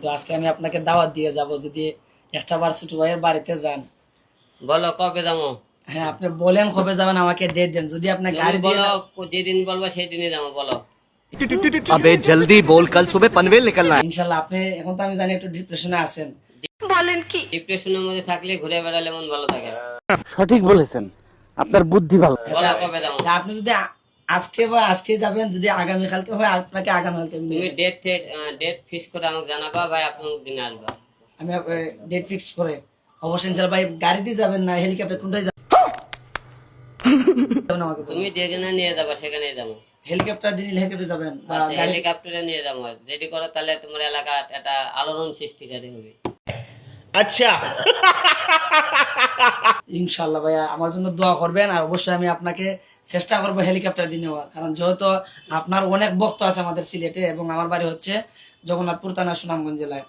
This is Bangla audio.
কিন্তু আজকে আমি আপনাকে দাওয়াত দিয়ে যাব, যদি একটা বার ছোট ভাইয়ের বাড়িতে যান। বলো কবে যাবো? হ্যাঁ, আপনি বলেন কবে যাবেন, আমাকে ডেট দেন। যদি আপনি গাড়ি দিয়ে বলো, যেদিন বলবো সেদিনই যাবো। বলো। अबे जल्दी बोल, कल सुबह पनवेल निकलना है। ইনশাল্লাহ। আপনি এখন তো আমি জানি একটু ডিপ্রেশনে আছেন। ডিপ্রেশনের মধ্যে থাকলে ঘুরে বেড়ালে মন ভালো থাকে। সঠিক বলেছেন, আপনার বুদ্ধি ভালো। বলো কবে যাবো? আপনি যদি আজকে বা আজকে যাবেন, যদি আগামীকালকে হয় আপনাকে আগামীকালকে আমি নিয়ে তুমি যাবো। ডেট ফিক্স করে আমাকে জানাবা ভাই, আপনি দিনে আসবা। আমি ডেট ফিক্স করে অবশ্যই ইনশাল্লাহ। ভাই গাড়িতে যাবেন না হেলিকপ্টার, কোনটাই যাবেন আমাকে বলুন। তুমি যেখানে নিয়ে যাবা সেখানে যাবো। হেলিকপ্টার দিন হেলিকপ্টারে যাবেন বা আচ্ছা, গাড়ি? হেলিকপ্টারে নিয়ে যাবো। রেডি করো, তাহলে তোমার এলাকা একটা আলোড়ন সৃষ্টিকারী হবে। ইনশাল্লাহ ভাইয়া, আমার জন্য দোয়া করবেন। আর অবশ্যই আমি আপনাকে চেষ্টা করবো হেলিকপ্টার দিয়ে নেওয়ার, কারণ যেহেতু আপনার অনেক ভক্ত আছে আমাদের সিলেটে, এবং আমার বাড়ি হচ্ছে জগন্নাথপুর থানা, সুনামগঞ্জ জেলায়।